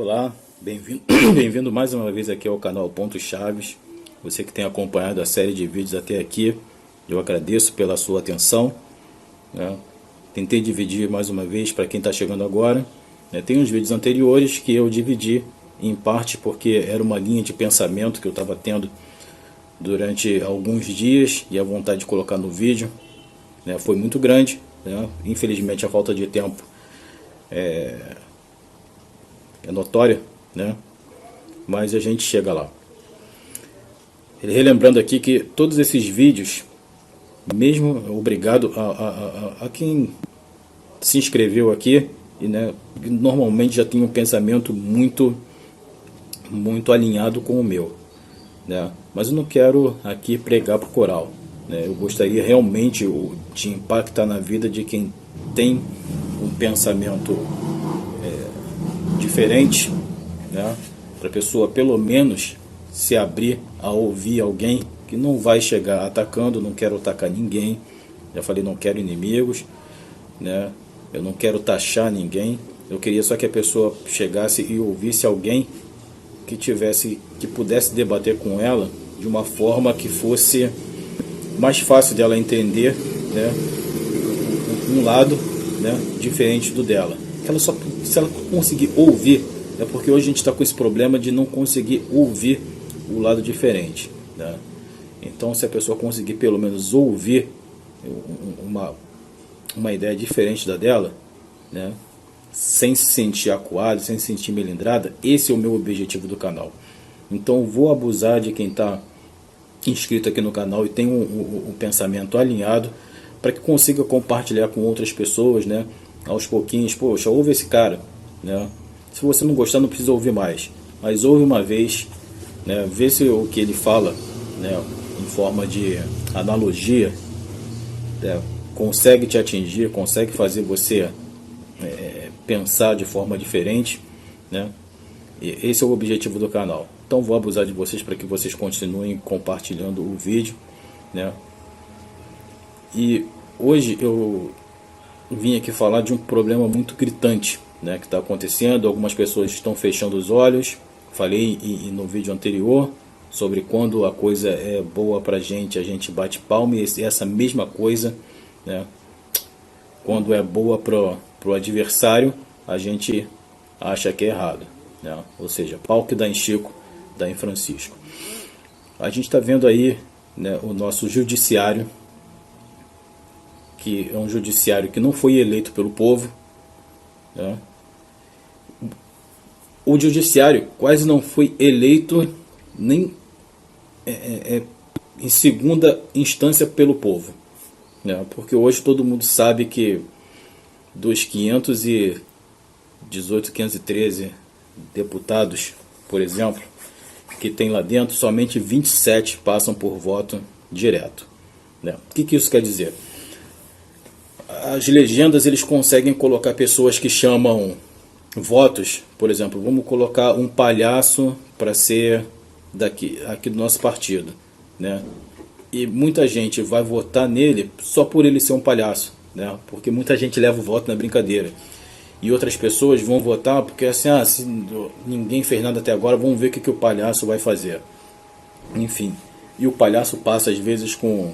Olá, bem-vindo bem-vindo mais uma vez aqui ao canal Pontos Chaves. Você que tem acompanhado a série de vídeos até aqui, eu agradeço pela sua atenção, né? Tentei dividir mais uma vez para quem está chegando agora, né? Tem uns vídeos anteriores que eu dividi em parte porque era uma linha de pensamento que eu estava tendo durante alguns dias e a vontade de colocar no vídeo, né, foi muito grande, né? Infelizmente a falta de tempo é notória, né? Mas a gente chega lá. Relembrando aqui que todos esses vídeos, mesmo obrigado a quem se inscreveu aqui, e, né, normalmente já tem um pensamento muito alinhado com o meu, né? Mas eu não quero aqui pregar para o coral, né? Eu gostaria realmente de impactar na vida de quem tem um pensamento diferente, né? Para a pessoa pelo menos se abrir a ouvir alguém que não vai chegar atacando. Não quero atacar ninguém, já falei, não quero inimigos, né? Eu não quero taxar ninguém. Eu queria só que a pessoa chegasse e ouvisse alguém que pudesse debater com ela de uma forma que fosse mais fácil dela entender, né, um lado, né, diferente do dela. Se ela conseguir ouvir, é porque hoje a gente está com esse problema de não conseguir ouvir o lado diferente, né? Então, se a pessoa conseguir pelo menos ouvir uma ideia diferente da dela, né, sem se sentir acuado, sem se sentir melindrada, esse é o meu objetivo do canal. Então, vou abusar de quem está inscrito aqui no canal e tem um pensamento alinhado, para que consiga compartilhar com outras pessoas, né, aos pouquinhos. Poxa, ouve esse cara, né? Se você não gostar, não precisa ouvir mais, mas ouve uma vez, né, vê se o que ele fala, né, em forma de analogia, né, consegue te atingir, consegue fazer você pensar de forma diferente, né? E esse é o objetivo do canal. Então vou abusar de vocês para que vocês continuem compartilhando o vídeo, né? E hoje eu vim aqui falar de um problema muito gritante, né, que está acontecendo. Algumas pessoas estão fechando os olhos. Falei no vídeo anterior sobre quando a coisa é boa para a gente bate palma, e essa mesma coisa, né, quando é boa pro adversário, a gente acha que é errado, né? Ou seja, pau que dá em Chico, dá em Francisco. A gente está vendo aí, né, o nosso judiciário, que é um judiciário que não foi eleito pelo povo, né? O judiciário quase não foi eleito nem em segunda instância pelo povo, né? Porque hoje todo mundo sabe que dos 513 deputados, por exemplo, que tem lá dentro, somente 27 passam por voto direto, né? O que isso quer dizer? As legendas, eles conseguem colocar pessoas que chamam votos. Por exemplo, vamos colocar um palhaço para ser aqui do nosso partido, né? E muita gente vai votar nele só por ele ser um palhaço, né? Porque muita gente leva o voto na brincadeira. E outras pessoas vão votar porque assim, se ninguém fez nada até agora, vamos ver o que o palhaço vai fazer. Enfim, e o palhaço passa às vezes com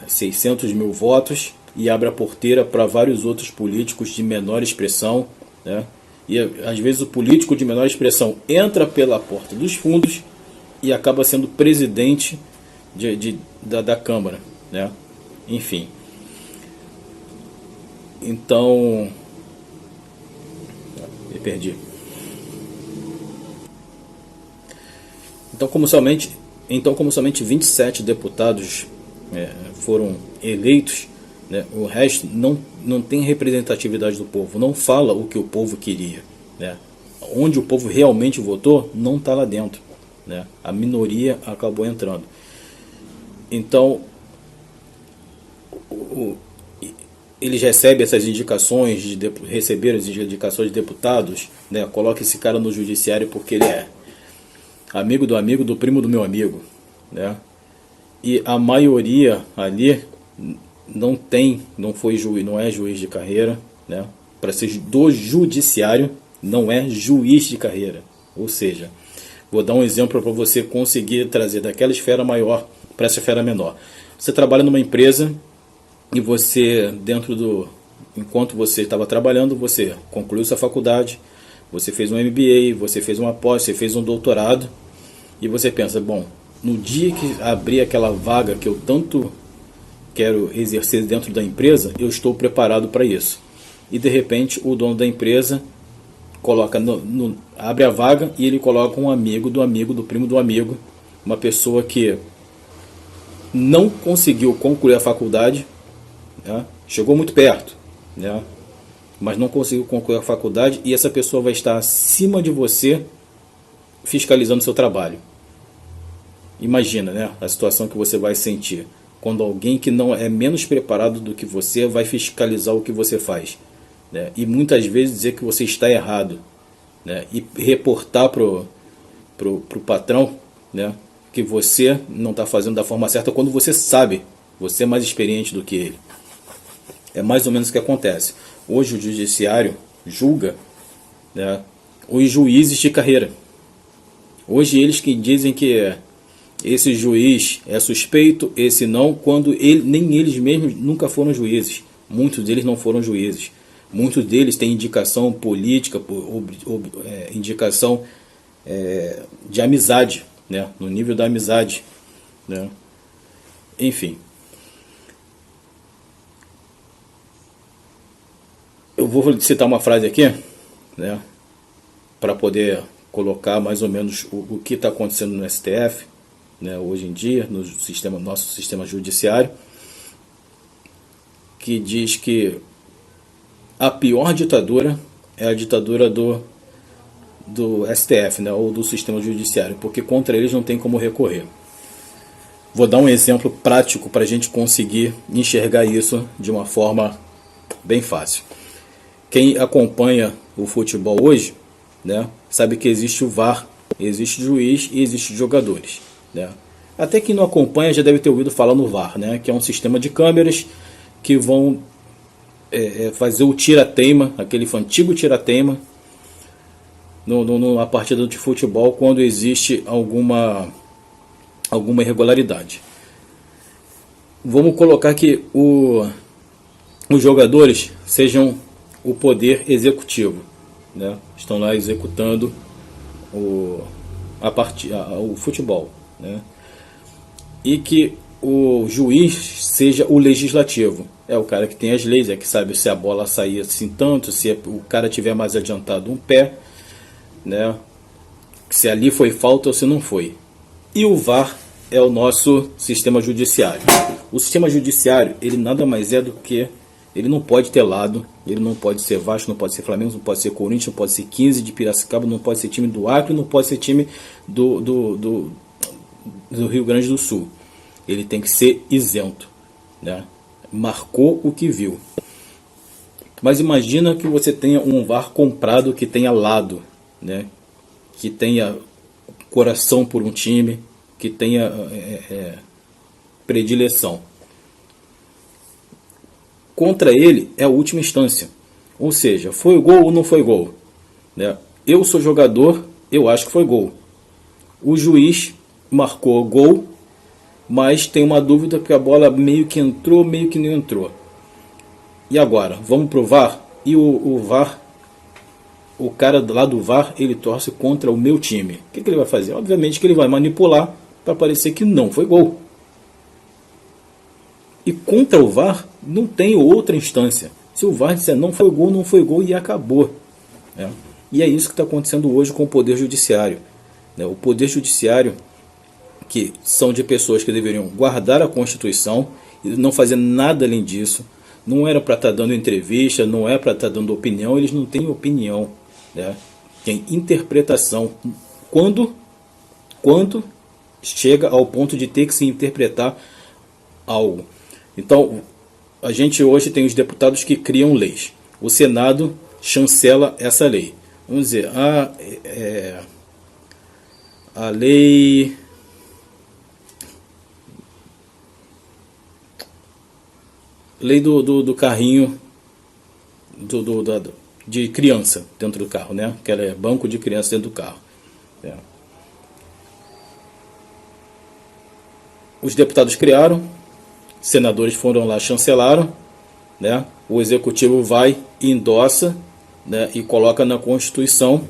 600 mil votos e abre a porteira para vários outros políticos de menor expressão, né? E às vezes o político de menor expressão entra pela porta dos fundos e acaba sendo presidente da Câmara, né? Enfim. Então, me perdi. Então, como somente 27 deputados foram eleitos, né, o resto não tem representatividade do povo, não fala o que o povo queria, né? Onde o povo realmente votou não está lá dentro, né? A minoria acabou entrando. Então eles recebem essas indicações receberam as indicações de deputados, né? Coloca esse cara no judiciário porque ele é amigo do primo do meu amigo, né? E a maioria ali não é juiz de carreira, né, para ser do judiciário, não é juiz de carreira. Ou seja, vou dar um exemplo para você conseguir trazer daquela esfera maior para essa esfera menor. Você trabalha numa empresa e você, enquanto você estava trabalhando, você concluiu sua faculdade, você fez um MBA, você fez uma pós, você fez um doutorado, e você pensa, bom, no dia que abrir aquela vaga que eu tanto quero exercer dentro da empresa, eu estou preparado para isso. E de repente o dono da empresa coloca abre a vaga e ele coloca um amigo, do primo do amigo, uma pessoa que não conseguiu concluir a faculdade, né? Chegou muito perto, né? Mas não conseguiu concluir a faculdade, e essa pessoa vai estar acima de você fiscalizando o seu trabalho. Imagina, né, a situação que você vai sentir quando alguém que não é menos preparado do que você vai fiscalizar o que você faz, né? E muitas vezes dizer que você está errado, né? E reportar pro patrão, né, que você não está fazendo da forma certa, quando você sabe, você é mais experiente do que ele. É mais ou menos o que acontece. Hoje o judiciário julga, né, os juízes de carreira. Hoje eles que dizem que esse juiz é suspeito, esse não, quando nem eles mesmos nunca foram juízes. Muitos deles não foram juízes. Muitos deles têm indicação política, indicação de amizade, né, no nível da amizade, né? Enfim. Eu vou citar uma frase aqui, né, para poder colocar mais ou menos o que está acontecendo no STF, né, hoje em dia, no nosso sistema judiciário, que diz que a pior ditadura é a ditadura do STF, né, ou do sistema judiciário, porque contra eles não tem como recorrer. Vou dar um exemplo prático para a gente conseguir enxergar isso de uma forma bem fácil. Quem acompanha o futebol hoje, né, sabe que existe o VAR, existe juiz e existe jogadores, né? Até quem não acompanha já deve ter ouvido falar no VAR, né, que é um sistema de câmeras que vão fazer o tira-teima, aquele antigo tira-teima, na partida de futebol quando existe alguma irregularidade. Vamos colocar que os jogadores sejam o poder executivo, né? Estão lá executando o futebol, né? E que o juiz seja o legislativo, é o cara que tem as leis, é que sabe se a bola sair assim tanto, se o cara tiver mais adiantado um pé, né, se ali foi falta ou se não foi. E o VAR é o nosso sistema judiciário. O sistema judiciário, ele nada mais é do que, ele não pode ter lado, ele não pode ser Vasco, não pode ser Flamengo, não pode ser Corinthians, não pode ser 15 de Piracicaba, não pode ser time do Acre, não pode ser time do Rio Grande do Sul. Ele tem que ser isento, né? Marcou o que viu. Mas imagina que você tenha um VAR comprado que tenha lado, né? Que tenha coração por um time, que tenha predileção. Contra ele é a última instância. Ou seja, foi gol ou não foi gol, né? Eu sou jogador, eu acho que foi gol. O juiz marcou gol, mas tem uma dúvida porque a bola meio que entrou, meio que não entrou. E agora? Vamos pro VAR? E o VAR, o cara lá do VAR, ele torce contra o meu time. O que ele vai fazer? Obviamente que ele vai manipular para parecer que não foi gol. E contra o VAR não tem outra instância. Se o VAR disser não foi gol e acabou, né? E é isso que está acontecendo hoje com o Poder Judiciário, né? O Poder Judiciário, que são de pessoas que deveriam guardar a Constituição e não fazer nada além disso. Não era para estar dando entrevista, não é para estar dando opinião, eles não têm opinião, né? Tem interpretação. Quando chega ao ponto de ter que se interpretar algo. Então, a gente hoje tem os deputados que criam leis. O Senado chancela essa lei. Vamos dizer, a lei... Lei do carrinho, de criança dentro do carro, né? Que ela é banco de criança dentro do carro. É. Os deputados criaram, senadores foram lá, chancelaram, né? O executivo vai e endossa, né? E coloca na Constituição.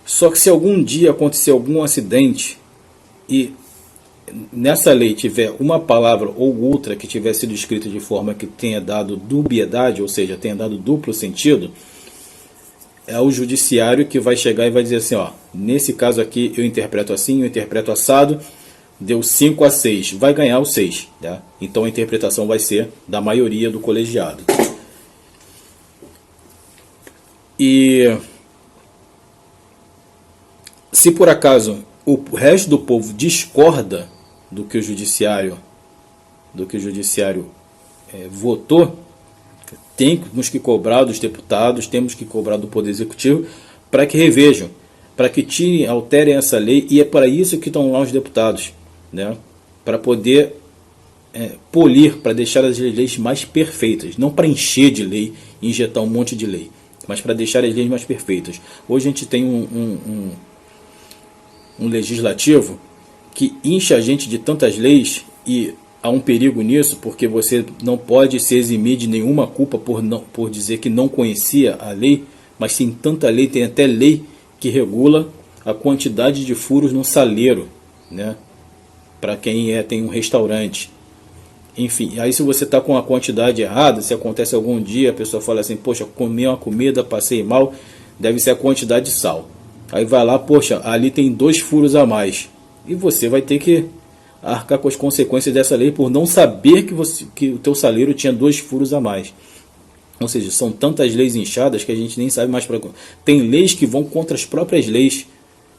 Só que se algum dia acontecer algum acidente e nessa lei tiver uma palavra ou outra que tiver sido escrita de forma que tenha dado dubiedade, ou seja, tenha dado duplo sentido, é o judiciário que vai chegar e vai dizer assim, ó, nesse caso aqui eu interpreto assim, eu interpreto assado, deu 5-6, vai ganhar o 6. Tá? Então a interpretação vai ser da maioria do colegiado. E se por acaso o resto do povo discorda do que o judiciário votou, temos que cobrar dos deputados, temos que cobrar do Poder Executivo para que revejam, para que tirem, alterem essa lei, e é para isso que estão lá os deputados, né? Para poder polir, para deixar as leis mais perfeitas, não para encher de lei, injetar um monte de lei, mas para deixar as leis mais perfeitas. Hoje a gente tem um legislativo que enche a gente de tantas leis, e há um perigo nisso, porque você não pode se eximir de nenhuma culpa por dizer que não conhecia a lei, mas tem tanta lei, tem até lei que regula a quantidade de furos no saleiro, né? Para quem tem um restaurante. Enfim, aí se você está com a quantidade errada, se acontece algum dia, a pessoa fala assim, poxa, comi uma comida, passei mal, deve ser a quantidade de sal. Aí vai lá, poxa, ali tem 2 furos a mais. E você vai ter que arcar com as consequências dessa lei por não saber que o teu saleiro tinha 2 furos a mais. Ou seja, são tantas leis inchadas que a gente nem sabe mais para... Tem leis que vão contra as próprias leis,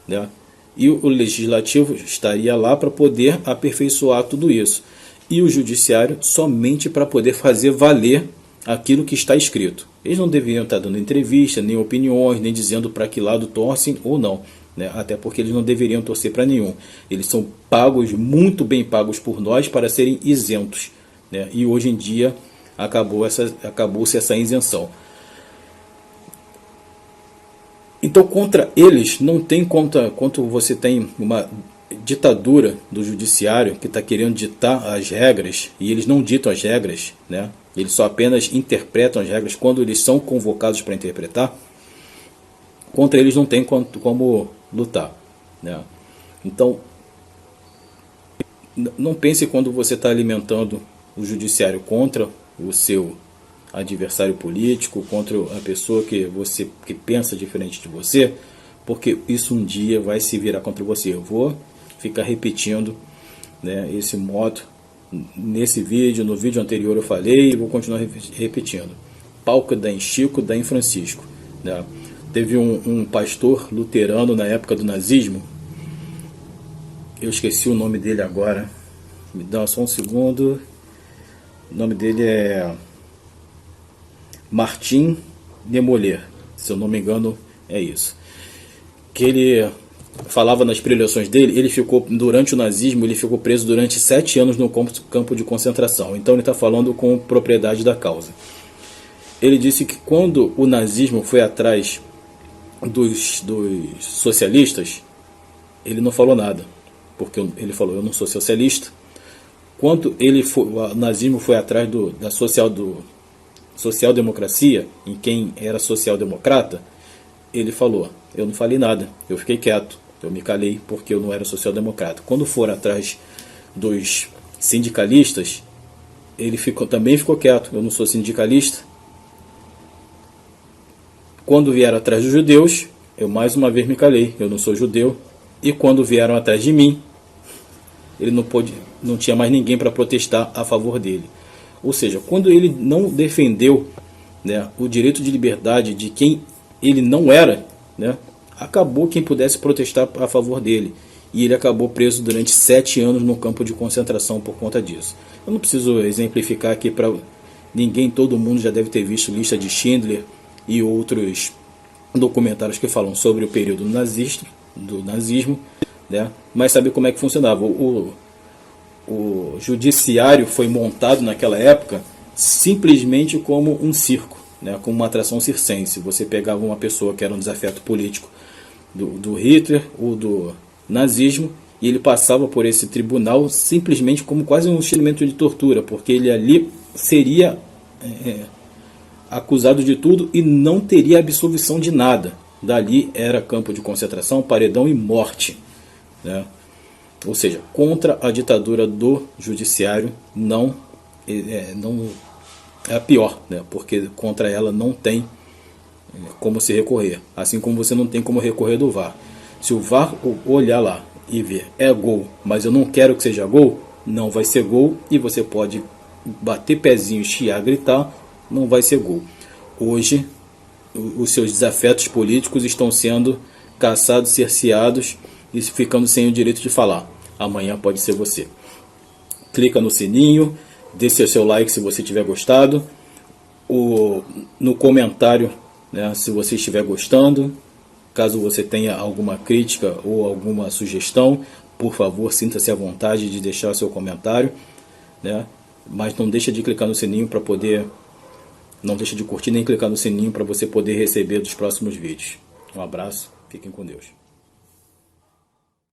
né? E o legislativo estaria lá para poder aperfeiçoar tudo isso. E o judiciário somente para poder fazer valer aquilo que está escrito. Eles não deveriam estar dando entrevista, nem opiniões, nem dizendo para que lado torcem ou não, né? Até porque eles não deveriam torcer para nenhum. Eles são pagos, muito bem pagos por nós, para serem isentos, né? E hoje em dia acabou-se essa isenção. Então contra eles não tem quanto você tem uma ditadura do judiciário que está querendo ditar as regras, e eles não ditam as regras, né? Eles só apenas interpretam as regras quando eles são convocados para interpretar. Contra eles não tem como lutar, né? Então não pense quando você está alimentando o judiciário contra o seu adversário político, contra a pessoa que pensa diferente de você, porque isso um dia vai se virar contra você. Eu vou ficar repetindo, né, esse moto nesse vídeo, no vídeo anterior eu falei e vou continuar repetindo. Pau que dá em Chico, dá em Francisco, né? Teve um pastor luterano na época do nazismo, eu esqueci o nome dele agora, me dá só um segundo. O nome dele é Martin Demoler, se eu não me engano é isso. Que ele falava nas preleções dele, ele ficou, durante o nazismo, ele ficou preso durante 7 anos no campo de concentração. Então ele está falando com propriedade da causa. Ele disse que quando o nazismo foi atrás dos socialistas, ele não falou nada, porque ele falou, eu não sou socialista. Quando o nazismo foi atrás da social-democracia, em quem era social-democrata, ele falou, eu não falei nada, eu fiquei quieto, eu me calei porque eu não era social-democrata. Quando for atrás dos sindicalistas, ele também ficou quieto, eu não sou sindicalista. Quando vieram atrás dos judeus, eu mais uma vez me calei, eu não sou judeu. E quando vieram atrás de mim, ele não tinha mais ninguém para protestar a favor dele. Ou seja, quando ele não defendeu, né, o direito de liberdade de quem ele não era, né, acabou quem pudesse protestar a favor dele. E ele acabou preso durante 7 anos no campo de concentração por conta disso. Eu não preciso exemplificar aqui para ninguém, todo mundo já deve ter visto Lista de Schindler e outros documentários que falam sobre o período do nazismo, né? Mas sabe como é que funcionava. O judiciário foi montado naquela época simplesmente como um circo, né, como uma atração circense. Você pegava uma pessoa que era um desafeto político do Hitler ou do nazismo, e ele passava por esse tribunal simplesmente como quase um instrumento de tortura, porque ele ali seria acusado de tudo e não teria absolvição de nada. Dali era campo de concentração, paredão e morte, né? Ou seja, contra a ditadura do judiciário não é a pior, né? Porque contra ela não tem como se recorrer, assim como você não tem como recorrer do VAR. Se o VAR olhar lá e ver é gol, mas eu não quero que seja gol, não vai ser gol, e você pode bater pezinho, chiar, gritar, não vai ser gol. Hoje os seus desafetos políticos estão sendo caçados, cerceados e ficando sem o direito de falar. Amanhã pode ser você. Clica no sininho, deixe seu like se você tiver gostado, no comentário, né, se você estiver gostando. Caso você tenha alguma crítica ou alguma sugestão, por favor, sinta-se à vontade de deixar seu comentário, né? Mas não deixa de clicar no sininho para poder... Não deixa de curtir nem clicar no sininho para você poder receber dos próximos vídeos. Um abraço, fiquem com Deus.